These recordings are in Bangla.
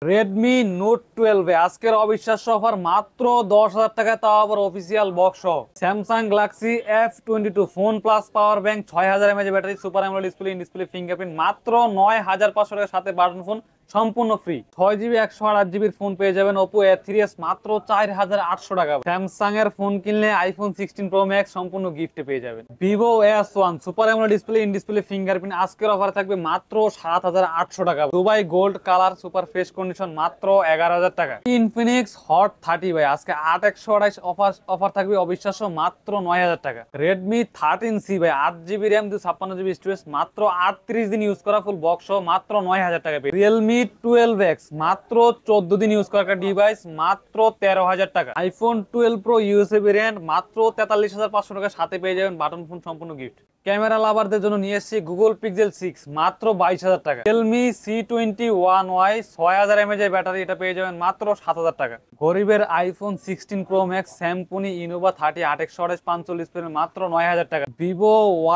রেডমি নোট 12 আজকের অবিশ্বাস্য অফার মাত্র 10,000 টাকায়, তাও আবার অফিসিয়াল বক্স সহ। Samsung Galaxy F22 phone plus power bank, 6000 mAh battery, super AMOLED display, in display fingerprint, মাত্র 9,500 টাকার সাথে বাটন ফোন সম্পূর্ণ ফ্রি। 6GB 128GB ফোন পেয়ে যাবেন Oppo A3s মাত্র 4,800 টাকা। স্যামসাং এর ফোন কিনলে আইফোন 16 Pro Max সম্পূর্ণ গিফটে পেয়ে যাবেন। Vivo S1 super AMOLED display, in display fingerprint, আজকের অফার থাকবে মাত্র 7,800 টাকা। Dubai gold colour super fresh condition মাত্র 11,000 টাকা। ইনফিনিক্স হট 30 ভাই আজকে 8/128 অফার থাকবে অবিশ্বাস্য মাত্র 9,000 টাকা। রেডমি 13C ভাই 8GB র্যাম 256GB স্টোরেজ মাত্র 38 দিন ইউজ করা ফুল বক্স সহ মাত্র 9,000 টাকা। রিয়েলমি 12X মাত্র 14 দিন ইউজ করা ডিভাইস মাত্র 13,000 টাকা। আইফোন 12 Pro ইউএসএ ভেরিয়েন্ট মাত্র 43,500 টাকা, সাথে পেয়ে যাবেন বাটন ফোন সম্পূর্ণ গিফট। ক্যামেরা লাভারদের জন্য নিয়ে এসেছি গুগল পিক্সেল 6 মাত্র 22,000 টাকা। রিয়েলমি C21Y 6000 mAh ব্যাটারি, এটা পেয়ে যাবেন মাত্র 7,000 টাকা। গরিবের iPhone 16 Pro Max Samsung Innova 30 8/128 512 display মাত্র 9,000 টাকা। ভিভো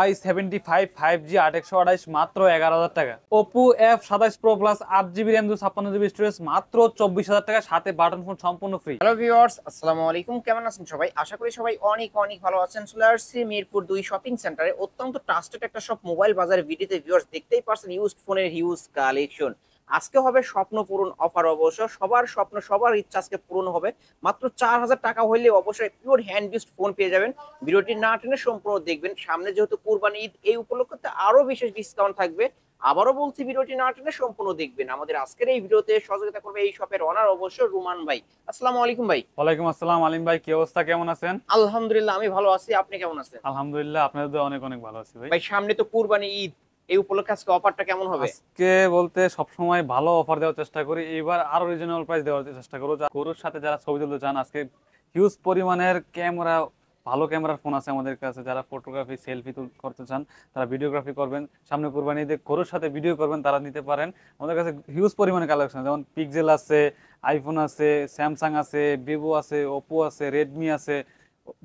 Y75 5G 8/128 মাত্র 11,000 টাকা। Oppo F27 Pro Plus 8GB RAM 256GB storage মাত্র 24,000 টাকা, সাথে বাটন ফোন সম্পূর্ণ ফ্রি। হ্যালো ভিউয়ার্স, আসসালামু আলাইকুম। কেমন আছেন সবাই? আশা করি সবাই অনেক অনেক ভালো আছেন। চলে আসছি মিরপুর 2 শপিং সেন্টারে, অত্যন্ত ট্রাস্টেড একটা শপ মোবাইল বাজার। ভিডিওতে ভিউয়ার্স দেখতেই পারছেন ইউজড ফোনের হিউজ কালেকশন। আজকে হবে স্বপ্ন পূরণ অফার। অবশ্য সবার স্বপ্ন, সবার ইচ্ছা আজকে পূরণ হবে। মাত্র 4,000 টাকা হইলে অবশ্যই পিওর হ্যান্ড ইউজড ফোন পেয়ে যাবেন। ভিডিওটি না টেনে সম্পূর্ণ দেখবেন। সামনে যেহেতু কুরবানি ঈদ, এই উপলক্ষে আরো বিশেষ ডিসকাউন্ট থাকবে। আবারও বলছি, ভিডিওটি না টেনে সম্পূর্ণ দেখবেন। আমাদের আজকের এই ভিডিওতে সহযোগিতা করবে এই শপের অনার অবশ্য রুমান ভাই। আসসালামু আলাইকুম ভাই। ওয়ালাইকুম আসসালাম আলিম ভাই, কি অবস্থা, কেমন আছেন? আলহামদুলিল্লাহ আমি ভালো আছি, আপনি কেমন আছেন? আলহামদুলিল্লাহ আপনাদের দোয়া অনেক অনেক ভালো আছি ভাই। ভাই সামনে তো কুরবানি ঈদ, এই উপলক্ষে আজকে অফারটা কেমন হবে? আজকে বলতে সবসময় ভালো অফার দেওয়ার চেষ্টা করি, এবার আরো রিজনেবল প্রাইস দেওয়ার চেষ্টা করবো। গরুর সাথে যারা ছবি তুলতে চান, আজকে হিউজ পরিমাণের ক্যামেরা, ভালো ক্যামেরার ফোন আছে আমাদের কাছে। যারা ফটোগ্রাফি সেলফি করতে চান, তারা ভিডিওগ্রাফি করবেন, সামনে কুরবানি ঈদে গরুর সাথে ভিডিও করবেন, তারা নিতে পারেন। আমাদের কাছে হিউজ পরিমাণে কালেকশন, যেমন পিক্সেল আছে, আইফোন আছে, স্যামসাং আছে, ভিভো আছে, ওপো আছে, রেডমি আছে,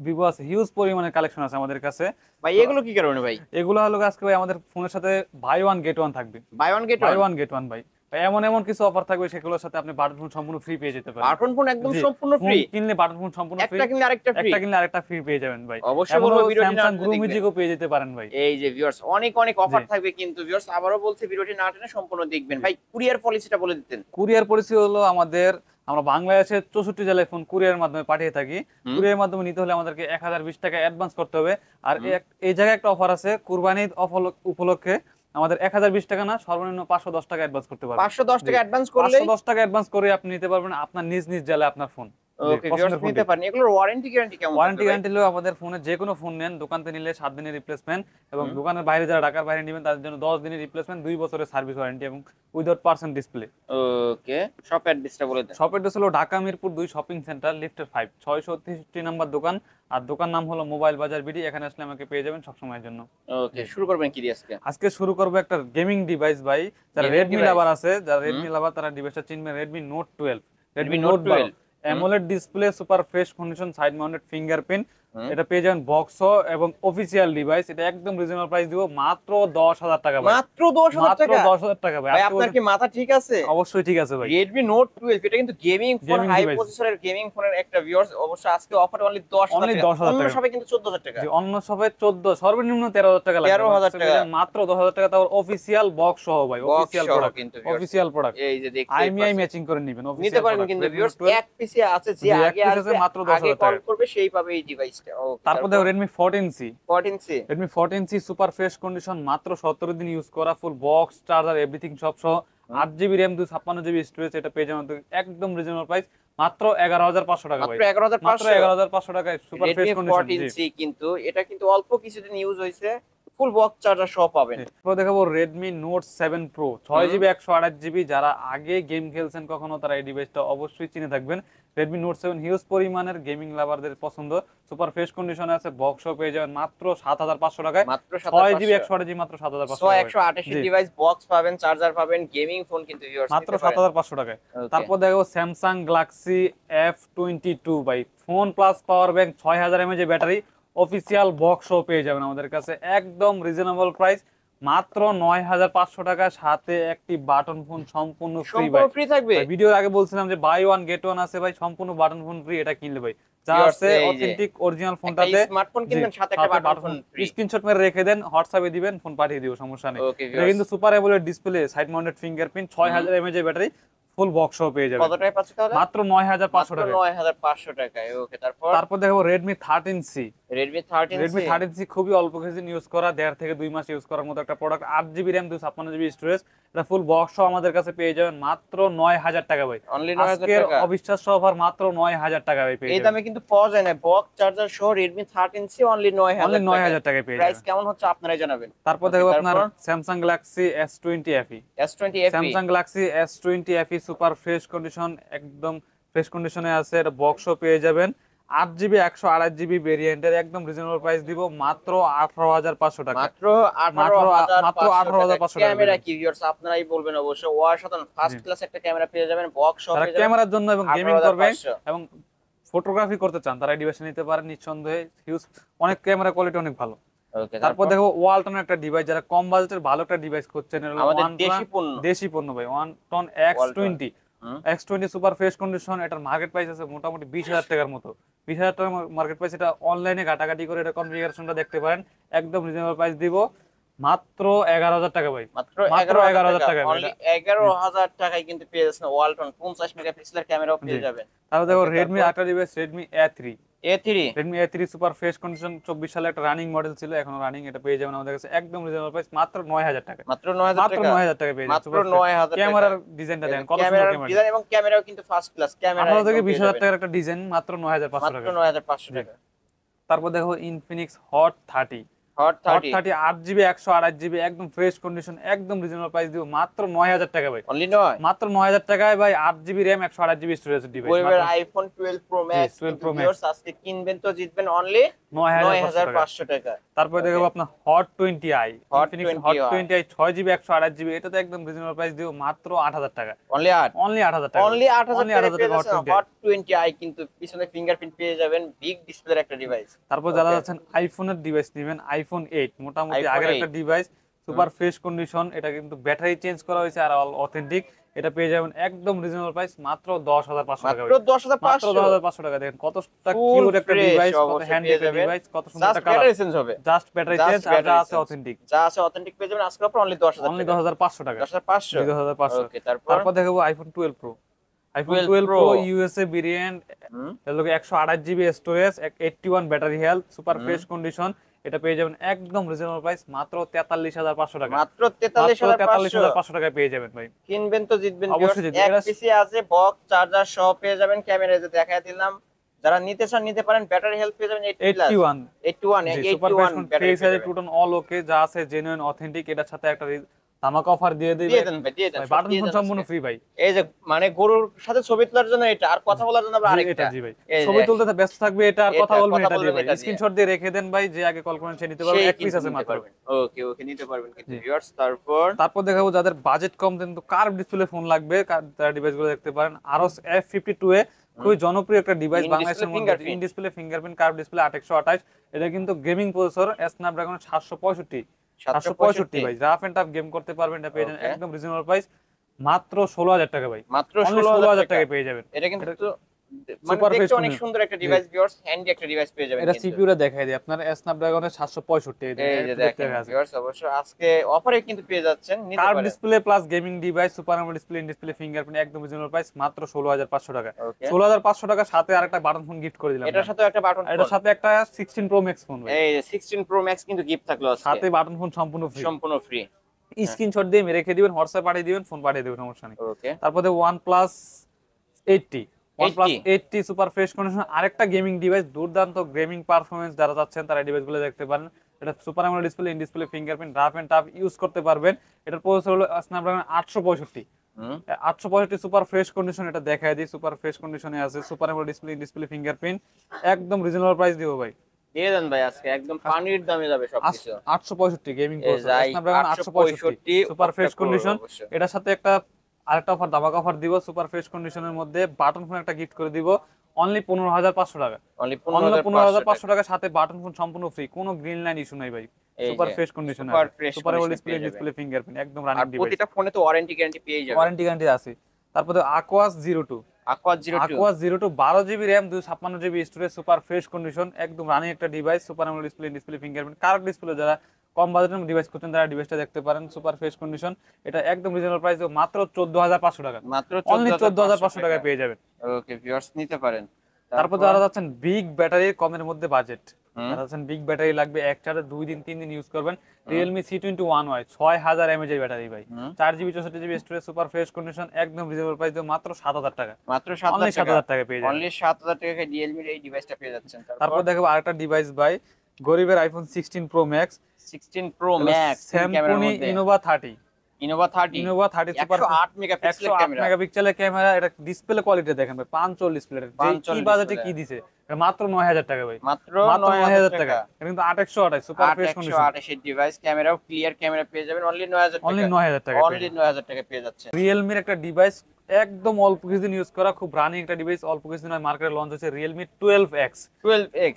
ভিভো আছে, হিউজ পরিমাণে কালেকশন আছে আমাদের কাছে। ভাই তো এগুলো কি কারণে ভাই? এগুলো হলো আজকে ভাই আমাদের ফোনের সাথে বাই ওয়ান গেট ওয়ান থাকবে। Buy one get buy one? One get one ভাই। ভাই এমন এমন কিছু অফার থাকবে, সেগুলোর সাথে আপনি বাটন ফোন সম্পূর্ণ ফ্রি পেয়ে যেতে পারেন। বাটন ফোন একদম জি, সম্পূর্ণ ফোন ফ্রি? কিনলে বাটন ফোন সম্পূর্ণ ফ্রি, একটা কিনলে আরেকটা ফ্রি? একটা কিনলে আরেকটা ফ্রি পেয়ে যাবেন ভাই। অবশ্যই এমনও বলবো ভিডিওটি না স্যামসাং টেনে গ্রু দেখবেন। মিউজিকও পেয়ে যেতে পারেন ভাই। এই যে ভিউয়ার্স, অনেক অনেক অফার জি। থাকবে কিন্তু ভিউয়ার্স, আবারও বলছি ভিডিওটি না টেনে সম্পূর্ণ দেখবেন। ভাই কুরিয়ার পলিসিটা বলে দিতেন। কুরিয়ার পলিসি হলো আমাদের, আমরা বাংলাদেশের 64 জেলায় ফোন কুরিয়ার মাধ্যমে পাঠিয়ে থাকি। কুরিয়ার মাধ্যমে নিতে হলে আমাদেরকে 1,020 টাকা অ্যাডভান্স করতে হবে। আর এই জায়গায় একটা অফার আছে, কুরবানি ঈদ উপলক্ষে আমাদের 1,020 টাকা না, সর্বনিম্ন 510 টাকা অ্যাডভান্স করতে পারবেন। 510 জি, টাকা অ্যাডভান্স করলে 510 টাকা অ্যাডভান্স করে আপনি নিতে পারবেন আপনার নিজ নিজ জেলায় আপনার ফোন। জি, ওকে ভিউয়ার্স পছন্দের নিতে ফোনটি। পারেন। এগুলোর ওয়ারেন্টি গ্যারান্টি কেমন ওয়ারেন্টি থাকবে ভাই? গ্যারান্টি হলো আমাদের ফোনে যে কোনো ফোন নেন, দোকান থেকে নিলে 7 দিনের রিপ্লেসমেন্ট, এবং দোকানের বাইরে যারা ঢাকার বাইরে নেবেন তাদের জন্য 10 দিনের রিপ্লেসমেন্ট, 2 বছরের সার্ভিস ওয়ারেন্টি, এবং উইদাউট পার্সেন্ট ডিসপ্লে। ওকে, শপ অ্যাড্রেসটা বলে দেন। শপ অ্যাড্রেস হলো ঢাকা মিরপুর 2 শপিং সেন্টার, লিফটের 5 663 নাম্বার দোকান। আর দোকান নাম হলো মোবাইল বাজার বিডি। এখানে আসলে আমাকে পেয়ে যাবেন সবসময়ের জন্য। ওকে, শুরু করবেন কি দিয়ে আজকে? আজকে শুরু করবো একটা গেমিং ডিভাইস ভাই। যারা Gaming রেডমি device? লাভার আছে, যারা রেডমি লাভার, তারা ডিভাইসটা চিনবেন। Redmi note 12, Redmi Redmi note Note 12 12 AMOLED display, super fresh condition, side mounted fingerprint, hmm. এটা পেয়ে যাবেন বক্স এবং অফিসিয়াল ডিভাইস। এটা একদম রিজনেবল প্রাইস দিব, মাত্র 10,000 টাকা ভাই। মাত্র 10,000 মাত্র টাকা? 10,000 টাকা ভাই। ভাই আজকে আপনার কি মাথা ঠিক আছে? অবশ্যই ঠিক আছে ভাই। Redmi Note 12 এটা কিন্তু gaming phone, Gaming high device। প্রসেসরের গেমিং ফোনের একটা ভিউয়ার্স। অবশ্য আজকে অফার অনলি 10,000 অনলি টাকা। 10,000 অন্য টাকা। সবাই কিন্তু 14,000 টাকা। যে অন্য সবাই 14, সর্বনিম্ন 13,000 টাকা লাগবে। 13,000 আজকে টাকা। পেয়ে যাবেন মাত্র 10,000 টাকা, তাও অফিসিয়াল বক্স সহ ভাই। বক্স অফিসিয়াল সহ প্রোডাক্ট, কিন্তু viewers। Official product. এই যে দেখতেই আইএমইআই পাচ্ছেন। ম্যাচিং করে নেবেন নিতে অফিসিয়াল পারেন প্রোডাক্ট। কিন্তু Redmi ভিউয়ার্স, Note 12 এক পিসে আছে, যে জি, এক আগে piece আছে আসবে, মাত্র 10,000 আগে কল টাকা। করবে সেই পাবে এই ডিভাইসটা। ওকে, তারপর দেখো Redmi 14C। 14C। Redmi 14C super fresh condition, মাত্র 17 দিন ইউজ করা, ফুল বক্স চার্জার এভরিথিং সব সহ, 8GB র্যাম 256GB স্টোরেজ, এটা পেয়ে যাবেন একদম রিজনেবল প্রাইস, মাত্র 11,500 টাকা ভাই। মাত্র 11,500? মাত্র 11,500 টাকায় super fresh Redmi condition. 14C কিন্তু এটা কিন্তু অল্প কিছুদিন ইউজ হয়েছে, ফুল বক্স চার্জার সহ পাবেন। এরপর দেখাবো Redmi Note 7 Pro 6GB 128GB। যারা আগে গেম খেলছেন কখনো, তারা এই ডিভাইসটা অবশ্যই চিনে থাকবেন। Redmi Note 7 হিউজ পরিমাণের গেমিং লাভারদের পছন্দ, সুপার ফ্রেশ কন্ডিশনে আছে, বক্সও পেয়ে যাবেন মাত্র 7,500 টাকায়। মাত্র 6GB 7,500। 128GB মাত্র 7,500 100 টাকায়। 128 জি, ডিভাইস, বক্স পাবেন, চার্জার পাবেন, গেমিং ফোন কিন্তু ভিউয়ার্স মাত্র নিতে পারেন। 7,500 টাকায়। Okay. তারপর দেখো Samsung Galaxy F22 ভাই, phone plus power bank, 6000 mAh battery, official বক্সও পেয়ে যাবেন আমাদের কাছে একদম রিজনেবল প্রাইস, মাত্র 9500 টাকা, সাথে একটি বাটন ফোন সম্পূর্ণ ফ্রি ভাই। সম্পূর্ণ ফ্রি থাকবে। ভিডিওর আগে বলছিলাম যে বাই ওয়ান গেট ওয়ান আছে ভাই, সম্পূর্ণ বাটন ফোন ফ্রি, এটা কিনলে ভাই যা Viewers, আছে এই যে অথেন্টিক অরিজিনাল একটা ফোনটাতে স্মার্টফোন কিনবেন সাথে একটা বাটন ফোন ফ্রি। স্ক্রিনশট মেরে রেখে দেন, হোয়াটসঅ্যাপে দিবেন, ফোন পাঠিয়ে দিব, সমস্যা নেই। ওকে এটা কিন্তু super AMOLED display, side mounted fingerprint, 6000 mAh এর ব্যাটারি, ফুল বক্স সহ পেয়ে যাবেন। কত টাকায় পাচ্ছেন তাহলে? মাত্র 9500 মাত্র টাকা। 9500 টাকায়। ওকে, তারপর দেখাবো Redmi 13C। Redmi 13C। Redmi 13C খুবই অল্প কিছুদিন ইউজ করা, 1.5 থেকে 2 মাস ইউজ করার মতো একটা product. 8GB RAM 256GB storage, এটা ফুল বক্স সহ আমাদের কাছে পেয়ে যাবেন মাত্র 9000 টাকা ভাই। অনলি 9000 আজকের টাকা। অবিশ্বাস্য অফার মাত্র 9000 টাকা ভাই পেয়ে এই যাবেন। দামে কিন্তু পাওয়া যায় না। বক্স চার্জার সহ Redmi 13C অনলি 9000 টাকা। 9000 টাকায় পেয়ে প্রাইস যাবেন। কেমন হচ্ছে আপনারাই জানাবেন। তারপর দেখো আপনার Samsung Galaxy S20 FE। S20 FE। Samsung Galaxy S20 FE super fresh condition, একদম ফ্রেশ কন্ডিশনে আছে, এটা বক্সও পেয়ে যাবেন। 8GB 128GB ভেরিয়েন্টের, একদম রিজনেবল প্রাইস দিব মাত্র 18500 টাকা। মাত্র 18500 টাকা। ক্যামেরা কি ভিউয়ার্স আপনারাই বলবেন অবশ্যই। অসাধারণ ফার্স্ট ক্লাস একটা ক্যামেরা পেয়ে যাবেন, বক্স সহ যারা পেয়ে যাবেন। ক্যামেরার জন্য এবং গেমিং করবে 18500। এবং ফটোগ্রাফি করতে চান তারা এই ডিভাইস নিতে পারেন নিঃসন্দেহে। হিউজ, অনেক ক্যামেরা কোয়ালিটি অনেক ভালো। ওকে, তারপর দেখো ওয়ালটন একটা ডিভাইস, যারা কম বাজেটের ভালো একটা ডিভাইস খুঁজছেন, এটা হলো আমাদের OnePlus দেশি পণ্য। দেশি পণ্য ভাই, Walton X20। X20 super fresh condition, এটার মার্কেট প্রাইস আছে মোটামুটি 20000 টাকার মতো। 20000 টাকার মার্কেট প্রাইস। এটা অনলাইনে ঘাটাঘাটি করে এটা কনফিগারেশনটা দেখতে পারেন, একদম রিজনেবল প্রাইস দিব মাত্র 11000 টাকা ভাই। মাত্র মাত্র 11000 টাকা ভাই। অনলি 11000 টাকায় কিন্তু পেয়ে যাচ্ছেন ওয়ালটন 50 মেগাপিক্সেলের ক্যামেরাও পেয়ে জি। যাবেন। তারপর দেখো Okay, রেডমি তারপর? আরেকটা device, Redmi A3। A3 Redmi A3 super fresh condition, 24 সালে একটা রানিং মডেল ছিল, এখনো রানিং। এটা পেয়ে যাবেন আমাদের কাছে একদম রিজনেবল প্রাইস মাত্র 9000 টাকা। মাত্র 9000 মাত্র টাকা। 9000 টাকা পেয়ে যাবেন। মাত্র 9000 টাকা। ক্যামেরার ডিজাইনটা দেখেন কত সুন্দর ক্যামেরার ক্যামেরা। ডিজাইন এবং ক্যামেরাও কিন্তু ফার্স্ট ক্লাস ক্যামেরা। 18 থেকে 20000 টাকার একটা ডিজাইন, মাত্র 9500 মাত্র টাকা। 9500 টাকা। তারপর দেখো Infinix hot 30। Hot hot 30 30 8GB 128GB, একদম ফ্রেশ কন্ডিশন, একদম রিজনেবল প্রাইস দিব মাত্র 9000 টাকা ভাই। অনলি 9 মাত্র 9000 টাকায় ভাই, 8GB RAM 128GB storage device. ওয়েবের iPhone 12 pro max 12 Pro Max। Viewers আজকে কিনবেন তো জিতবেন অনলি 9500 টাকা। তারপরে দেখো আপনার hot 20i। Hot Infinix 20i hot 20i 6GB 128GB, এটা তো একদম রিজনেবল প্রাইস দিব মাত্র 8000 টাকা। অনলি 8 অনলি 8000 টাকা। অনলি 8000 টাকা পেয়ে হট যাচ্ছেন 20i। Hot 20i। কিন্তু পিছনে ফিঙ্গারপ্রিন্ট পেয়ে যাবেন, বিগ ডিসপ্লের একটা ডিভাইস। তারপর যারা Okay. যাচ্ছেন আইফোনের ডিভাইস নেবেন, আইফোন 8 মোটামুটি iPhone আগের 8 একটা ডিভাইস, সুপার ফ্রেশ কন্ডিশন, এটা কিন্তু ব্যাটারি চেঞ্জ করা হয়েছে আর অথেন্টিক। এটা পেয়ে যাবেন একদম রিজনেবল প্রাইস মাত্র 10500 টাকা। মাত্র 10500 মাত্র 10500 টাকা। দেখেন কতটা কিউট একটা ডিভাইস, কত হ্যান্ডি একটা ডিভাইস, কত সুন্দর একটা কালার। ব্যাটারি চেঞ্জ হবে, জাস্ট ব্যাটারি Just চেঞ্জ আর battery যা আছে change। অথেন্টিক। যা আছে অথেন্টিক পেয়ে যাবেন আজকে অফার অনলি 10000 অনলি টাকা। 10500 টাকা। 10500 10500। ওকে, তারপর তারপর দেখো iPhone 12 pro. IPhone 12 12 Pro pro USA variant, এর লগে 128GB storage, 81 battery health, super fresh condition. এটা পেয়ে যাবেন একদম রিজনেবল প্রাইস মাত্র 43500 টাকা। মাত্র 43500 43500 টাকায় পেয়ে যাবেন ভাই। কিনবেন তো জিতবেন। অবশ্যই ভিউয়ার্স, জিতবেন। এক পিসি আছে, বক্স চার্জার সহ পেয়ে যাবেন। ক্যামেরা যে দেখায় দিলাম, যারা নিতে চান নিতে পারেন। ব্যাটারি হেলথ পেয়ে যাবেন 80 প্লাস 81 81 জি, super fresh 81 battery face ID টুটন অল ওকে, যা আছে জেনুইন অথেন্টিক। এটার সাথে একটা ধামাকা অফার দিয়ে দিবে দিয়ে দেন ভাই, দিয়ে দেন ভাই, সব বাটন দিয়ে ফোন দেন সম্পূর্ণ আজকে। ফ্রি ভাই। এই যে মানে গরুর সাথে ছবি তোলার জন্য এটা, আর কথা বলার জন্য আবার জি, আরেকটা। এটা জি ভাই, এই যে ছবি তুলতে তো ব্যস্ত থাকবে, এটা আর কথা এটা, বলবেন কথা এটা দিয়ে বলবেন ভাই। এটা দিয়ে। স্ক্রিনশট দিয়ে রেখে দেন ভাই, যে আগে কল করেন সে নিতে পারবে, সেই এক পিস কিন্তু আছে নিতে মাত্র। পারবেন। ওকে ওকে, নিতে পারবেন কিন্তু জি। ভিউয়ার্স। তারপর তারপর দেখাবো যাদের বাজেট কম কিন্তু কার্ভ ডিসপ্লে ফোন লাগবে, তারা ডিভাইসগুলো দেখতে পারেন। আরো F52 এ খুবই জনপ্রিয় একটা ডিভাইস In বাংলাদেশের display মধ্যে, fingerprint। In display fingerprint curve display 8128। এটা কিন্তু গেমিং প্রসেসর, স্ন্যাপড্রাগন 765 ভাই। রাফ এন্ড টাফ গেম করতে পারবেন, এটা পেয়ে যাবেন Okay। একদম রিজনেবল প্রাইস মাত্র 16000 টাকা ভাই। মাত্র অনলি 16000 16000 টাকা টাকায় পেয়ে যাবেন। এটা কিন্তু মানে সুপার দেখতে ফ্রেশ অনেক সুন্দর একটা ডিভাইস ভিউয়ার্স, হ্যান্ডি একটা ডিভাইস পেয়ে যাবেন এটা কিন্তু। সিপিইউ টা দেখাই দিই আপনার, স্ন্যাপড্রাগনের 765। এই যে দেখেন ভিউয়ার্স, অবশ্য আজকে অফারে কিন্তু পেয়ে যাচ্ছেন, নিতে কার্ভ পারেন। Display plus gaming device, super AMOLED display, in display fingerprint, একদম রিজনেবল প্রাইস মাত্র 16500 টাকা। ওকে, 16500 টাকা, সাথে আরেকটা বাটন ফোন গিফট করে দিলাম। এটার সাথে একটা বাটন আর এটার সাথে একটা 16 প্রো ম্যাক্স ফোন ভাই, এই যে 16 প্রো ম্যাক্স কিন্তু গিফট থাকলো আজকে, সাথে বাটন ফোন সম্পূর্ণ ফ্রি। সম্পূর্ণ ফ্রি। স্ক্রিনশট দিয়ে রেখে দিবেন, হোয়াটসঅ্যাপ পাঠিয়ে দিবেন, ফোন পাঠিয়ে দিবেন, সমস্যা নেই। ওকে, তারপরে OnePlus 80। OnePlus 80 super fresh condition, আরেকটা গেমিং ডিভাইস, দুর্দান্ত গেমিং পারফরম্যান্স যারা চাচ্ছেন তারা এই ডিভাইসগুলো দেখতে পারেন। এটা super AMOLED display, in display fingerprint, rough and tough use করতে পারবেন। এটার প্রসেসর হলো স্ন্যাপড্রাগন 865। 865 সুপার ফ্রেশ কন্ডিশন, এটা দেখায় দিই, সুপার ফ্রেশ কন্ডিশনে আছে, super AMOLED display, in display fingerprint, একদম রিজনেবল প্রাইস দিব ভাই। দিয়ে দেন ভাই, আজকে একদম পানির দামে যাবে সবকিছু। 865 গেমিং এই প্রসেসর, যাই স্ন্যাপড্রাগন 865 সুপার ফ্রেশ কন্ডিশন। এটার সাথে একটা আরেকটা অফার, দামাক অফার দিব সুপার ফ্রেশ কন্ডিশনের মধ্যে, বাটন ফোন একটা গিফট করে দিব অনলি 15,500 টাকা। অনলি অনলি 15,500 15,500 টাকার সাথে বাটন ফোন সম্পূর্ণ ফ্রি, কোনো গ্রিন লাইন ইস্যু নাই ভাই। এই সুপার যে ফ্রেশ কন্ডিশন সুপার আছে, ফ্রেশ সুপার কন্ডিশন ডিসপ্লে, পেয়ে যাবেন। ডিসপ্লে ফিঙ্গারপ্রিন্ট, একদম আর রানিং ডিভাইস, প্রতিটা ফোনে তো ওয়ারেন্টি গ্যারান্টি পেয়ে যাবেন। ওয়ারেন্টি গ্যারান্টি আছে। তারপরে Aquos 02, Aqua 02 Aquos 02 12 GB RAM 256 GB storage, super fresh condition, একদম রানিং একটা device, super AMOLED display, display fingerprint, curve display. যারা কম বাজেটের ডিভাইস করছেন তারা ডিভাইসটা দেখতে পারেন, সুপার ফ্রেশ কন্ডিশন। এটা একদম রিজনেবল প্রাইস, মাত্র 14,500 টাকা, মাত্র অনলি 14,500 টাকায় টাকা পেয়ে যাবেন। ওকে ভিউয়ার্স নিতে পারেন। তারপর যারা যাচ্ছেন বিগ ব্যাটারি কমের মধ্যে বাজেট, হুম। যারা যাচ্ছেন বিগ ব্যাটারি লাগবে, এক চার্জে 2 দিন 3 দিন ইউজ করবেন, Realme C21Y 6000 mAh এর ব্যাটারি ভাই, 4GB 64GB storage, super fresh condition, একদম রিজনেবল প্রাইস, মাত্র 7,000 টাকা, মাত্র অনলি 7,000 টাকা 7,000 টাকা পেয়ে যাবেন। অনলি 7,000 টাকায় Realme এর এই ডিভাইসটা পেয়ে যাচ্ছেন। তারপর দেখো আরেকটা ডিভাইস ভাই, গরিবের iPhone 16 Pro Max, 16 Pro Max ক্যামেরার Symfony মধ্যে Innova 30, Innova 30 Innova 30 সুপার 108 মেগাপিক্সেলের 108 ক্যামেরা। মেগাপিক্সেলের ক্যামেরা। এটা ডিসপ্লে কোয়ালিটি দেখেন ভাই, 5 ডিসপ্লে, যে 5 কি বাজেটে display। কি দিছে, এটা মাত্র 9,000 টাকা ভাই, মাত্র মাত্র 9,000 9,000 টাকা। টাকা। এটা কিন্তু 828 সুপার ফ্রেশ কন্ডিশন, 828 এর ডিভাইস, ক্যামেরাও ক্লিয়ার ক্যামেরা পেয়ে যাবেন অনলি 9,000 টাকা। অনলি 9,000 টাকা অনলি 9,000 টাকা পেয়ে যাচ্ছেন। Realme এর একটা ডিভাইস, একদম অল্প কিছুদিন ইউজ করা, খুব রানিং একটা ডিভাইস, অল্প কিছুদিন মার্কেটে লঞ্চ হয়েছে, Realme 12X। 12X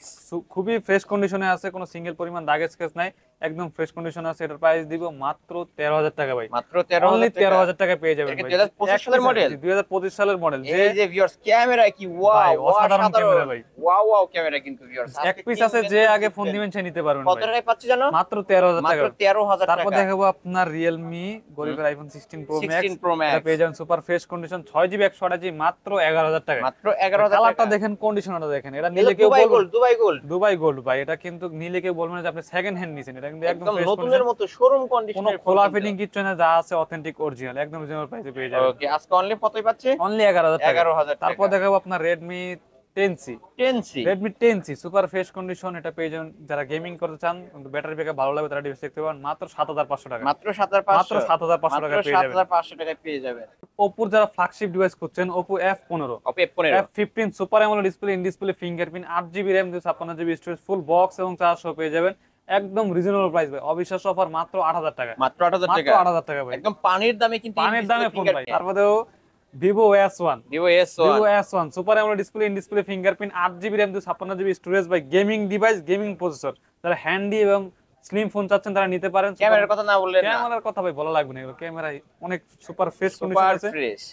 খুবই ফ্রেশ কন্ডিশনে আছে, কোনো সিঙ্গেল পরিমাণ দাগ স্ক্র্যাচ নাই, একদম ফ্রেশ কন্ডিশনে আছে। এটার প্রাইস দিব মাত্র 13,000 টাকা ভাই, মাত্র অনলি 13,000 টাকা। 13,000 টাকা পেয়ে যাবেন এটা ভাই। 2025 সালের মডেল, 2025 সালের মডেল। যে এই যে ভিউয়ার্স ক্যামেরা কি ভাই, ওয়াও, অসাধারণ ক্যামেরা ভাই, ওয়াও ওয়াও ক্যামেরা কিন্তু ভিউয়ার্স। এক পিস আছে, যে আগে ফোন দিবেন সে নিতে পারবেন কত ভাই, টাকায় পাচ্ছি জানো? মাত্র 13,000 টাকা। মাত্র 13,000 টাকা। তারপর দেখাবো আপনার Realme গরিবের iPhone 16 Pro Max, 16 Pro Max এটা পেয়ে যাবেন super fresh condition, 6GB 128GB, মাত্র 11,000 টাকা। মাত্র 11,000 টাকা। কালারটা দেখেন, কন্ডিশনারটা দেখেন, এটা নিলে কেউ দুবাই বলবে gold, Dubai gold, Dubai gold ভাই। এটা কিন্তু নিলে কেউ বলবে না যে আপনি সেকেন্ড হ্যান্ড নিছেন, এটা কিন্তু একদম একদম ফ্রেশ নতুনের কন্ডিশন, মতো শোরুম কোনো কন্ডিশনের খোলা ফিটিং কিচ্ছু না, যা আছে অথেন্টিক অরিজিনাল, একদম রিজনেবল প্রাইসে পেয়ে যাবেন। ওকে আজকে অনলি কতই পাচ্ছে? অনলি 11,000 টাকা। 11,000 টাকা। তারপর দেখাবো আপনার Redmi 10C, 10C Redmi 10C super fresh condition, এটা পেয়ে যাবেন যারা গেমিং করতে চান, ব্যাটারি ব্যাকআপ ভালো লাগবে, তারা ডিভাইস দেখতে পারেন, মাত্র 7,500 টাকা, মাত্র 7,500 মাত্র 7,500 টাকা পেয়ে যাবেন। 7,500 টাকায় পেয়ে যাবেন। Oppo যারা ফ্ল্যাগশিপ ডিভাইস খুঁজছেন, Oppo F15, Oppo F15 F15 super AMOLED display, in display fingerprint, 8GB RAM 256GB storage, full box এবং চার্জ সহ পেয়ে যাবেন, একদম রিজনেবল প্রাইস ভাই, অবিশ্বাস্য অফার, মাত্র 8,000 টাকা, মাত্র 8,000 মাত্র টাকা। 8,000 টাকা ভাই, একদম পানির দামে কিন্তু পানির দামে ফোন ভাই। তারপরে Vivo S1, Vivo Vivo S1 S1 super AMOLED display, in display fingerprint, 8GB RAM 256GB storage ভাই, গেমিং ডিভাইস, গেমিং প্রসেসর, যারা হ্যান্ডি এবং স্লিম ফোন চাচ্ছেন তারা নিতে পারেন। ক্যামেরার কথা না বললেন না, ক্যামেরার কথা ভাই বলা লাগবে না, ক্যামেরা অনেক সুপার ফ্রেশ কন্ডিশন সুপার আছে। ফ্রেশ,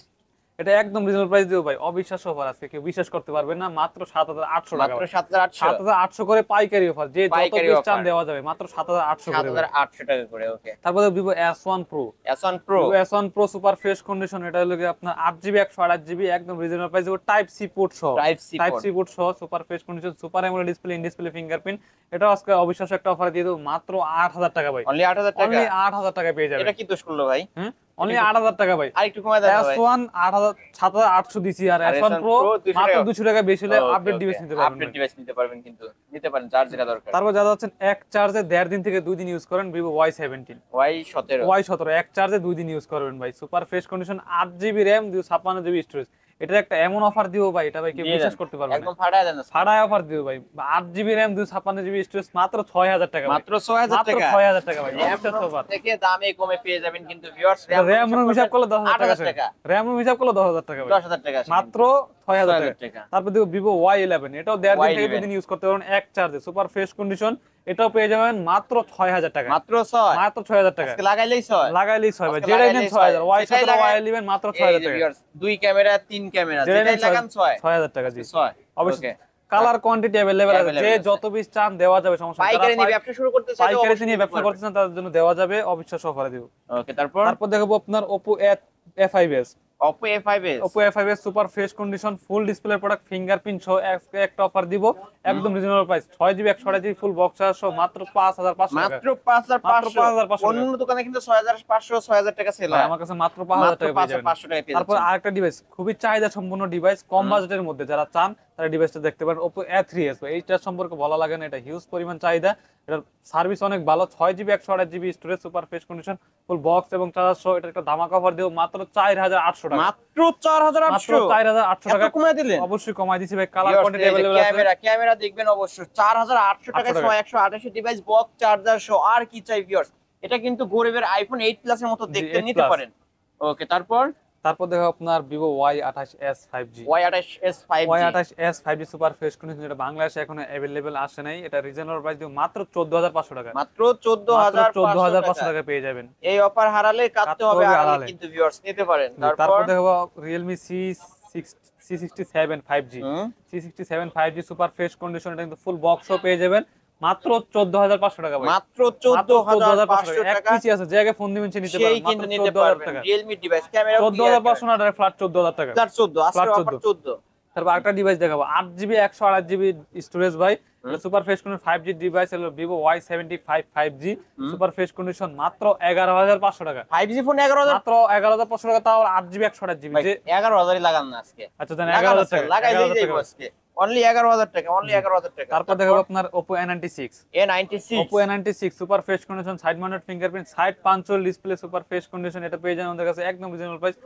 এটা একদম রিজনেবল প্রাইস দিও ভাই, অবিশ্বাস্য অফার আজকে, কেউ বিশ্বাস করতে পারবে না, মাত্র 7,800 টাকা, মাত্র 7,800 7,800 করে পাইকারি অফার, যে যত পাইকারি পিস চান offer। দেওয়া যাবে, মাত্র 7,800 করে ভাই। 7,800 টাকা করে। ওকে তারপরে Vivo S1 Pro, S1 Pro Vivo S1 Pro super fresh condition, এটা হলো গিয়ে আপনার 8GB 128GB, একদম reasonable price, type C port সহ, type C type C port সহ, super fresh condition, super AMOLED display, in display fingerprint, এটা আজকে অবিশ্বাস্য একটা অফার দিয়ে দেব, মাত্র 8,000 টাকা ভাই, অনলি 8,000 টাকা। অনলি 8,000 টাকা পেয়ে যাবেন। এটা কি দোষ করলো ভাই? হ্যাঁ, অনলি 8,000 টাকা ভাই। আরেকটু কমায় দেন ভাই। S1 8,000 7,800 দিছি, আর S1 Pro মাত্র 200 টাকা বেশি হলে আপডেট ডিভাইস নিতে পারবেন। আপডেট ডিভাইস নিতে পারবেন, কিন্তু নিতে পারেন যার যেটা দরকার। তারপর যারা হচ্ছেন এক চার্জে 1.5 দিন থেকে 2 দিন ইউজ করেন, Vivo Y17, Y17 এক চার্জে 2 দিন ইউজ করবেন ভাই, super fresh condition, 8GB RAM 256GB storage. এটা একটা এমন অফার দিও ভাই, এটা ভাই কেউ বিশ্বাস করতে পারবে না, একদম ফাটায় দেন। ফাড়ায় অফার দিও ভাই, 8GB RAM 256GB স্টোরেজ, মাত্র 6,000 টাকা, মাত্র 6,000 মাত্র টাকা। 6,000 টাকা ভাই, অবিশ্বাস্য অফার। থেকে দামে কমে পেয়ে যাবেন কিন্তু ভিউয়ার্স। RAM রুম হিসাব করলে 10,000 টাকা, টাকা, RAM রুম হিসাব করলে 10,000 টাকা ভাই, 10,000 টাকা মাত্র 6,000 টাকা। তারপর দেখো Vivo Y11, এটাও 1.5 দিন থেকে 2 দিন ইউজ করতে পারবেন এক চার্জে, সুপার ফ্রেশ কন্ডিশন, এটাও পেয়ে যাবেন মাত্র 6,000 টাকা, মাত্র 6, মাত্র 6,000 টাকা, আজকে লাগাইলেই 6, লাগাইলেই 6 ভাই, আজকে যেটাই লাগাইলেই নেন 6,000, 6,000, Y17 Y11 মাত্র 6,000 টাকা, ভিউয়ার্স 2 ক্যামেরা 3 ক্যামেরা যেটাই যেটাই নেন লাগান 6, 6,000 টাকা জি। 6 অবশ্যই কালার কোয়ান্টিটি अवेलेबल আছে, যে যত পিস চান দেওয়া যাবে, সমস্যা নেই। পাইকারি নিয়ে ব্যবসা শুরু করতে চাইলে পাইকারি নিয়ে ব্যবসা করতেছেন তাদের জন্য দেওয়া যাবে, অবিশ্বাস্য অফারে দিব। ওকে তারপর দেখাবো আপনার Oppo A5s, Oppo A5s, Oppo A5s super fresh condition, full display product, fingerprint সহ একটা অফার দিব, একদম reasonable price, 6GB 128GB full box charge সহ, মাত্র 5,500 টাকা, মাত্র 5,500। অন্য টাকা। দোকানে কিন্তু 6,500 6,000 টাকা সেল হয়, আমার কাছে মাত্র 5,000 টাকা পেয়ে যাবেন। 5,500 টাকা পেয়ে তারপর যাচ্ছেন। আরেকটা ডিভাইস, খুবই চাহিদা সম্পন্ন ডিভাইস, কম বাজেটের মধ্যে যারা চান তারা ডিভাইসটা দেখতে পারেন, Oppo A3s। এইটার সম্পর্কে বলা লাগে না, এটা হিউজ পরিমাণ চাহিদা, এটার সার্ভিস অনেক ভালো, 6GB 128GB storage, super fresh condition, full box এবং চার্জার সহ, এটা একটা ধামাকা অফার দেব, মাত্র 4,800 টাকা, মাত্র 4,800, 4,800 টাকা কমায় দিলেন। অবশ্যই কমাই দিছি ভাই, কালার কোয়ান্টিটি अवेलेबल আছে। ক্যামেরা দেখবেন অবশ্যই 4,800 টাকায় 128 ডিভাইস, বক্স, চার্জার সহ, আর কি চাই ভিউয়ার্স। এটা কিন্তু গরিবের আইফোন 8 প্লাস এর মতো দেখতে নিতে পারেন। ওকে তারপর দেখো আপনার Vivo Y28s 5G। Y28s 5G Y28s 5G super fresh condition, এটা বাংলাদেশে এখনো অ্যাভেলেবেল আসে নাই। এটা রিজনেবল প্রাইস দিয়ে মাত্র 14500 টাকা। মাত্র মাত্র 14500 14500 টাকা। টাকা পেয়ে যাবেন। এই অফার হারালে কাটতে কাটতে হবে হবে আড়ালে আড়ালে। কিন্তু ভিউয়ার্স নিতে পারেন। তারপর দেখো Realme C67 5G। হুম C67 5G super fresh condition, এটা কিন্তু ফুল বক্সও পেয়ে যাবেন মাত্র 14500 টাকা ভাই। মাত্র মাত্র 14500 টাকা। এক 14500 টাকা পিসি আছে, যে আগে ফোন দিবেন সে নিতে সেই পারেন মাত্র কিন্তু নিতে 14000 পারবেন। টাকা। Realme ডিভাইস ক্যামেরা 14500 না, ফ্ল্যাট 14000 টাকা। ফ্ল্যাট 14 আজকের ফ্ল্যাট অফার 14। 14। তারপর আরেকটা ডিভাইস দেখাবো 8GB 128GB স্টোরেজ ভাই। এটা super fresh condition 5G device, হলো Vivo Y75 5G super fresh condition, মাত্র 11500 টাকা। 5G ফোন 11000 মাত্র 11500 টাকা, তাও 8GB 128GB ভাই যে 11000ই লাগান না আজকে। আচ্ছা দেন লাগান 11000 আজকে, টাকা। লাগাইলেই 11000 যাইবো টাকা। আজকে। অনলি 11000 টাকা, অনলি 11000 টাকা। তারপর দেখাবো আপনার Oppo A96। A96 Oppo A96 super fresh condition, side mounted fingerprint, side পাঞ্চল display, super fresh condition, এটা পেয়ে যাবেন আমাদের কাছে একদম রিজনেবল প্রাইস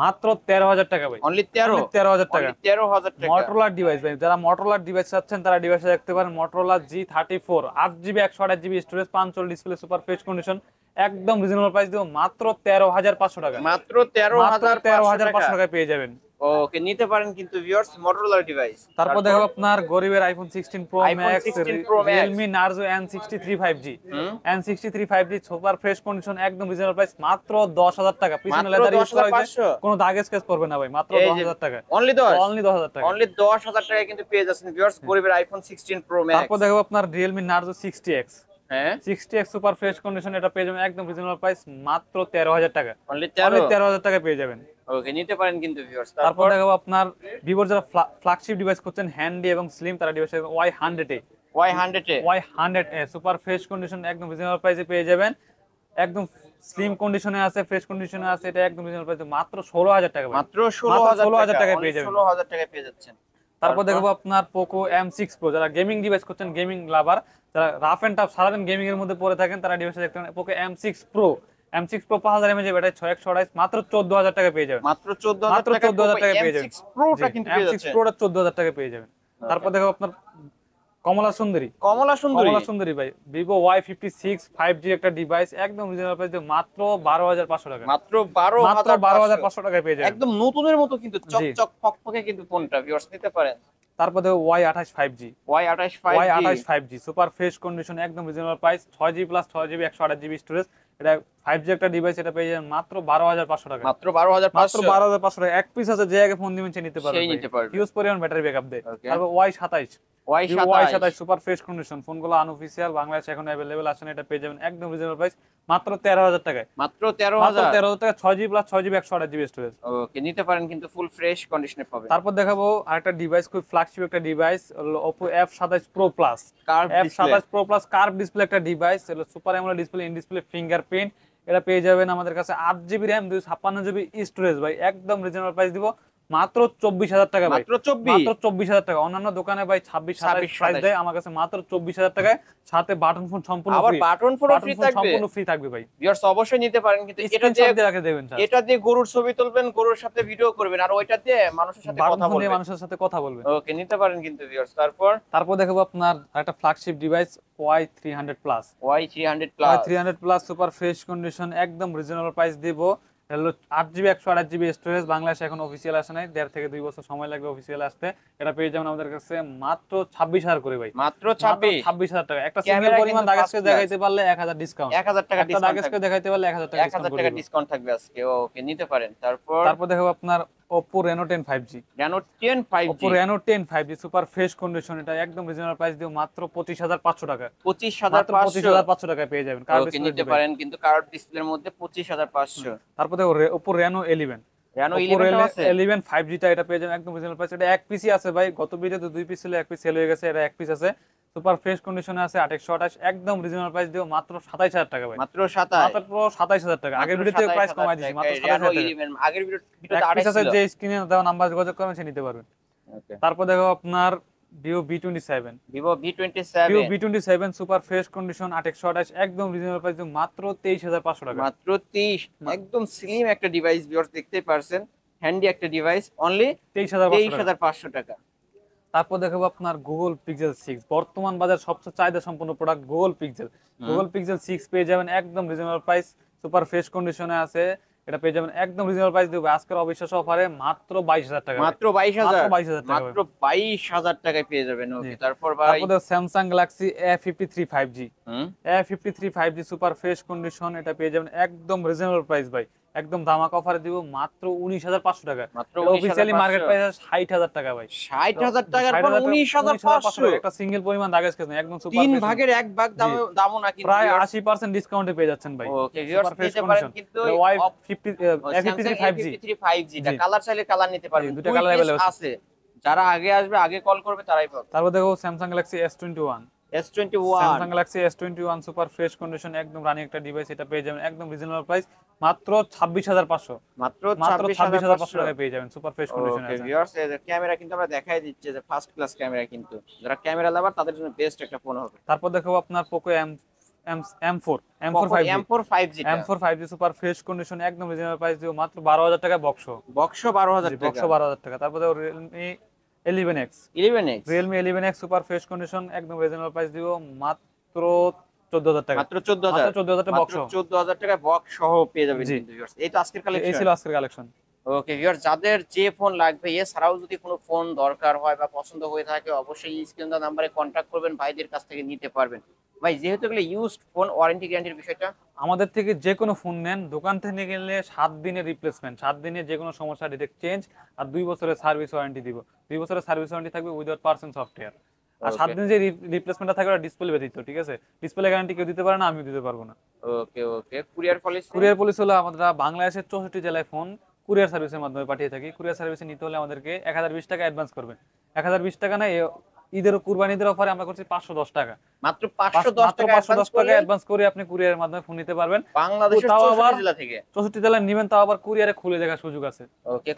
মাত্র 13000 টাকা ভাই। অনলি 13 13000 টাকা। অনলি 13000 টাকা। Motorola ডিভাইস ভাই, যারা Motorola ডিভাইস চাচ্ছেন তারা ডিভাইসে দেখতে পারেন Motorola G34 8GB 128GB storage, পাঞ্চল display, super fresh condition, একদম রিজনেবল প্রাইস দিব মাত্র 13500 টাকা। মাত্র মাত্র 13500 13500 টাকায় পেয়ে যাবেন। ওকে নিতে পারেন কিন্তু ভিউয়ার্স Motorola ডিভাইস। তারপর দেখো আপনার গরিবের iPhone 16 Pro iPhone Max, 16 Pro Max, Realme Narzo N63 5G। N63 5G super fresh condition, একদম রিজনেবল প্রাইস মাত্র 10000 টাকা। পিছনে মাত্র লেদার ইউজ করা হয়েছে, 10500 কোনো দাগ স্কেচ পড়বে না ভাই, মাত্র এই যে 10000 টাকা। অনলি 10 অনলি 10000 টাকা। অনলি 10000 টাকায় কিন্তু পেয়ে যাচ্ছেন ভিউয়ার্স গরিবের iPhone 16 Pro Max। তারপর দেখো আপনার Realme Narzo 60X। হ্যাঁ 60X সুপার ফ্রেশ কন্ডিশন, এটা পেয়ে যাবেন একদম রিজনেবল প্রাইস মাত্র 13000 টাকা। অনলি অনলি 13 13000 টাকা পেয়ে যাবেন। ওকে নিতে পারেন কিন্তু ভিউয়ার্স। তারপর দেখাবো আপনার ভিভোর যারা ফ্ল্যাগশিপ ডিভাইস করছেন হ্যান্ডি এবং স্লিম, তারা ডিভাইস Y100 এ। Y100 এ Y100 এ সুপার ফ্রেশ কন্ডিশন, একদম রিজনেবল প্রাইসে পেয়ে যাবেন। একদম স্লিম কন্ডিশনে আছে, ফ্রেশ কন্ডিশনে আছে, এটা একদম রিজনেবল প্রাইসে মাত্র 16000 টাকা ভাই। মাত্র 16000 টাকায় টাকা পেয়ে যাবেন। 16000 টাকায় পেয়ে যাচ্ছেন। তারপর দেখবো আপনার Poco M6 Pro, যারা গেমিং ডিভাইস করছেন, গেমিং লাভার, যারা রাফ এন্ড টাফ সারাদিন গেমিং এর মধ্যে পড়ে থাকেন, তারা ডিভাইসে দেখতে পারেন Poco M6 Pro। M6 Pro 5000 mAh battery, 6128, মাত্র 14000 টাকা পেয়ে যাবেন। মাত্র 14000 মাত্র টাকা 14000 টাকা পেয়ে যাবেন। M6 Pro-টা কিন্তু পেয়ে M6 যাচ্ছেন। Pro টা 14000 টাকা পেয়ে যাবেন। তারপর দেখো আপনার কমলা সুন্দরী। কমলা সুন্দরী কমলা সুন্দরী ভাই, Vivo Y56 5G একটা ডিভাইস, একদম রিজনেবল প্রাইসে মাত্র 12500 টাকা। মাত্র মাত্র 12500 12500 টাকায় পেয়ে যাবেন। একদম নতুনের মতো কিন্তু চকচক ফকফকে কিন্তু ফোনটা ভিউয়ার্স নিতে পারেন। তারপর দেখো Y28 5G। Y28 5G Y28 5G super fresh condition, একদম reasonable price, 6GB plus 6GB 128GB storage, এটা 5G একটা ডিভাইস, এটা পেয়ে যাবেন মাত্র 12500 টাকা। মাত্র 12500 মাত্র 12500 টাকা। এক পিস আছে, যে আগে ফোন দিবেন সে নিতে পারবে, সেই নিতে পারবে। হিউজ পরিমাণ ব্যাটারি ব্যাকআপ দেয়। Okay. তারপর Y27 Y27 super fresh condition, ফোনগুলো আনঅফিশিয়াল, বাংলাদেশে এখন अवेलेबल আছে না, এটা পেয়ে যাবেন একদম রিজনেবল প্রাইস মাত্র 13000 টাকায়। মাত্র মাত্র 13000 13000 টাকা, 6GB plus 6GB 128GB storage. ওকে নিতে পারেন কিন্তু ফুল ফ্রেশ কন্ডিশনে পাবেন। তারপর দেখাবো আরেকটা ডিভাইস, খুব ফ্ল্যাগশিপ একটা ডিভাইস, হলো Oppo F27 Pro Plus। Curve display F27 Pro Plus curve display একটা ডিভাইস, হলো super AMOLED display, in display fingerprint, এটা পেয়ে যাবেন আমাদের কাছে 8GB RAM 256GB স্টোরেজ ভাই, একদম রিজনেবল প্রাইস দিব মাত্র 24000 টাকা ভাই। মাত্র 24 মাত্র 24000 টাকা। অন্যান্য দোকানে ভাই 26-27 প্রাইস দেয়, আমার কাছে মাত্র 24000 টাকায়, সাথে বাটন ফোন সম্পূর্ণ আবার ফ্রি। বাটন ফোন ফ্রি থাকবে, সম্পূর্ণ ফ্রি থাকবে ভাই। ভিউয়ার্স অবশ্যই নিতে পারেন কিন্তু এটা স্ক্রিনশট দিয়ে দিয়ে রাখে দেবেন স্যার। এটা দিয়ে গরুর ছবি তুলবেন, গরুর সাথে ভিডিও করবেন, আর ওইটা দিয়ে মানুষের সাথে বাটন কথা ফোন দিয়ে বলবেন। মানুষের সাথে কথা বলবেন। ওকে নিতে পারেন কিন্তু ভিউয়ার্স। তারপর দেখাবো আপনার একটা flagship device Y300 plus. Y300 plus Y300 plus super fresh condition, একদম রিজনেবল প্রাইস দিব, হলো 8GB 128GB স্টোরেজ, বাংলাদেশে এখন অফিসিয়াল আসে নাই, 1.5 থেকে 2 বছর সময় লাগবে অফিসিয়াল আসতে। এটা পেয়ে যাবেন আমাদের কাছে মাত্র 26000 করে ভাই। মাত্র 26 26000 টাকা। একটা সিঙ্গেল ক্যামেরা পরিমাণ কিন্তু দাগাজকে first দেখাইতে পারলে 1000 ডিসকাউন্ট। 1000 টাকা একটা ডিসকাউন্ট দাগাজকে দেখাইতে পারলে 1000 টাকা 1000 টাকা ডিসকাউন্ট থাকবে আজকে। ওকে নিতে পারেন। তারপর দেখাবো আপনার Oppo Reno 10 5G। Reno 10 5G Oppo Reno 10 5G super fresh condition, এটা একদম রিজনেবল প্রাইস দিও মাত্র 25500 টাকা। 25500 25500 টাকায় পেয়ে যাবেন। কার্ভ ওকে নিতে পারেন কিন্তু কার্ভ ডিসপ্লের মধ্যে 25500। তারপর দেখো Oppo Reno 11। Reno Oppo 11 আছে 11 5G টা, এটা পেয়ে যাবেন একদম রিজনেবল প্রাইস। এটা এক পিসি আছে ভাই, গত ভিডিওতে 2 পিস ছিল, এক পিস সেল হয়ে গেছে, এটা এক পিস আছে, সুপার ফ্রেশ কন্ডিশনে আছে, 8128, একদম রিজনেবল প্রাইস দিও মাত্র 27000 টাকা ভাই। মাত্র 27 মাত্র 27000 টাকা। আগের ভিডিওতে প্রাইস কমাই দিয়েছি, মাত্র 27000 টাকা। আগের ভিডিওতে এক পিস 28 আছে, ছিল। যে স্ক্রিনে দেওয়া নাম্বার যোগাযোগ করবেন সে নিতে পারবেন। ওকে তারপর দেখো আপনার Vivo V27। Vivo V27 Vivo V27 super fresh condition, 8128, একদম রিজনেবল প্রাইস দিও মাত্র 23500 টাকা। মাত্র 23 একদম স্লিম একটা ডিভাইস ভিউয়ার্স দেখতেই পারছেন, হ্যান্ডি একটা ডিভাইস, অনলি 23500 টাকা। টাকা। তারপর দেখাবো আপনার Google Pixel 6, বর্তমান বাজার সবচেয়ে চাহিদা সম্পন্ন প্রোডাক্ট Google Pixel 6 পেয়ে যাবেন একদম রিজনেবল প্রাইস, সুপার ফ্রেশ কন্ডিশনে আছে, এটা পেয়ে যাবেন একদম রিজনেবল প্রাইস দেবো আজকের অবিশ্বাস্য অফারে মাত্র 22,000 টাকা। মাত্র 22,000, মাত্র 22,000 টাকা মাত্র 22,000 টাকায় পেয়ে যাবেন। জি। ওকে, তারপর ভাই তারপর দেখো স্যামসাং গ্যালাক্সি A53 5G। হুম A53 5G super fresh condition, এটা পেয়ে যাবেন একদম রিজনেবল প্রাইস ভাই, একদম ধামাকা অফারে দিব মাত্র 19,500 টাকা। মাত্র এটা অফিশিয়ালি মার্কেট 19,500, প্রাইস 60,000 টাকা ভাই। 60,000 টাকার পর 60,000 19,500, একটা সিঙ্গেল পরিমাণ দাগেজ কেস নেই, একদম সুপার তিন ফ্রেশ। ভাগের এক ভাগ জি। দামও না কিন্তু প্রায় viewers। 80% ডিসকাউন্টে পেয়ে যাচ্ছেন ভাই। ওকে ভিউয়ার্স, সুপার ফ্রেশ নিতে পারেন কন্ডিশন। কিন্তু A53 5G। 5G টা জি। কালার চাইলে কালার নিতে পারবেন, দুটো দুই কালার পিস अवेलेबल আছে। যারা আগে আসবে, আগে কল করবে, তারাই পাবে। তারপর দেখো Samsung Galaxy S21। S21 Samsung Galaxy S21 super fresh condition, একদম রানিং একটা ডিভাইস, এটা পেয়ে যাবেন একদম রিজনেবল প্রাইস মাত্র 26,500। মাত্র মাত্র 26,500 26,500 টাকায় পেয়ে যাবেন, সুপার ফ্রেশ কন্ডিশনে ওকে আছে। ভিউয়ার্স, এই ক্যামেরা কিন্তু আমরা দেখাই দিচ্ছি যে ফার্স্ট ক্লাস ক্যামেরা, কিন্তু যারা ক্যামেরা লাভার তাদের জন্য বেস্ট একটা ফোন হবে। তারপর দেখো আপনার Poco M4 Poco 5G। M4 5G টা M4 5G super fresh condition, একদম রিজনেবল প্রাইস দিব মাত্র 12,000 টাকায় বক্স। বক্স 12,000 টাকা, বক্স 12,000 টাকা। তারপর দেখো Realme 11X। 11X Realme 11X super fresh condition, একদম রিজনেবল প্রাইস দিব মাত্র 14,000 টাকা। মাত্র 14,000, মাত্র 14,000 টাকা বক্স। 14,000 টাকা বক্স সহ পেয়ে যাবেন জি। কিন্তু ভিউয়ার্স। এই তো আজকের এই কালেকশন। ছিল আজকের কালেকশন। ওকে ভিউয়ার্স, যাদের যে ফোন লাগবে, এছাড়াও যদি কোনো ফোন দরকার হয় বা পছন্দ হয়ে থাকে, অবশ্যই স্ক্রিন দেওয়া নাম্বারে কন্ট্যাক্ট করবেন, ভাইদের কাছ থেকে নিতে পারবেন। ভাই যেহেতু এগুলো ইউজড ফোন, ওয়ারেন্টি গ্যারান্টির বিষয়টা আমাদের থেকে যে কোনো ফোন নেন, দোকান থেকে গেলে 7 দিনের রিপ্লেসমেন্ট, 7 দিনে যে কোনো সমস্যা ডিরেক্ট চেঞ্জ, আর 2 বছরের সার্ভিস ওয়ারেন্টি দিব। 2 বছরের সার্ভিস ওয়ারেন্টি থাকবে উইদাউট পার্সন সফটওয়্যার। আর 7 ওকে দিনে যে রিপ্লেসমেন্টটা থাকবে ওটা ডিসপ্লে ব্যতীত, ঠিক আছে? ডিসপ্লে গ্যারান্টি কেউ দিতে পারে না, আমিও দিতে পারবো না। ওকে ওকে কুরিয়ার পলিসি। কুরিয়ার পলিসি হলো আমরা বাংলাদেশের 64 জেলায় ফোন কুরিয়ার সার্ভিসের মাধ্যমে পাঠিয়ে থাকি। কুরিয়ার সার্ভিসে নিতে হলে আমাদেরকে 1020 টাকা অ্যাডভান্স করবেন। 1020 টাকা না, ঈদের কুরবানি ঈদের অফারে আমরা করছি 510 টাকা। মাত্র 510 টাকা 510 অ্যাডভান্স টাকা করলে অ্যাডভান্স করে আপনি কুরিয়ারের মাধ্যমে ফোন নিতে পারবেন। বাংলাদেশের তাও 64 আবার জেলা থেকে। 64 জেলায় নিবেন, তাও আবার কুরিয়ারে খুলে দেখার সুযোগ আছে। ওকে,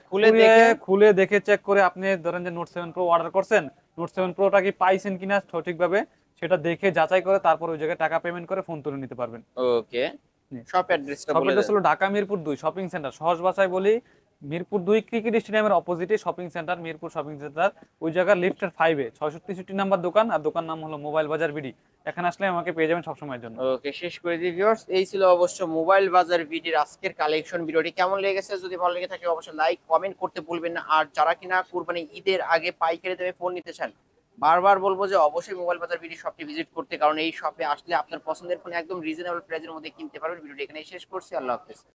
খুলে দেখে চেক করে আপনি ধরেন যে নোট 7 প্রো অর্ডার করছেন, নোট 7 প্রোটা কি পাইছেন কিনা সঠিকভাবে সেটা দেখে যাচাই করে তারপর ওই জায়গায় টাকা পেমেন্ট করে ফোন তুলে নিতে পারবেন। ওকে, জি। শপ অ্যাড্রেসটা বলে শপটা দেন। হলো ঢাকা মিরপুর 2 শপিং সেন্টার। সহজ ভাষায় বলি, মিরপুর 2 ক্রিকেট স্টেডিয়ামের অপোজিটে shopping centre, Mirpur shopping centre. ওই জায়গার লিফটের 5 এ 663 নাম্বার দোকান, আর দোকান নাম হলো মোবাইল বাজার বিডি। এখানে আসলে আমাকে পেয়ে যাবেন সবসময়ের জন্য। ওকে, শেষ করে দিই ভিউয়ার্স। এই ছিল অবশ্য মোবাইল বাজার ভিডিওর আজকের কালেকশন। ভিডিওটি কেমন লেগেছে, যদি ভালো লেগে থাকে অবশ্যই লাইক কমেন্ট করতে ভুলবেন না। আর যারা কিনা কুরবানি ঈদের আগে পাইকারি দামে ফোন নিতে চান, বারবার বলবো যে অবশ্যই মোবাইল বাজার ভিডিও শপটি ভিজিট করতে, কারণ এই শপে আসলে আপনার পছন্দের ফোন একদম রিজনেবল প্রাইসের মধ্যে কিনতে পারবেন। ভিডিওটি এখানেই শেষ করছি, আল্লাহ হাফেজ।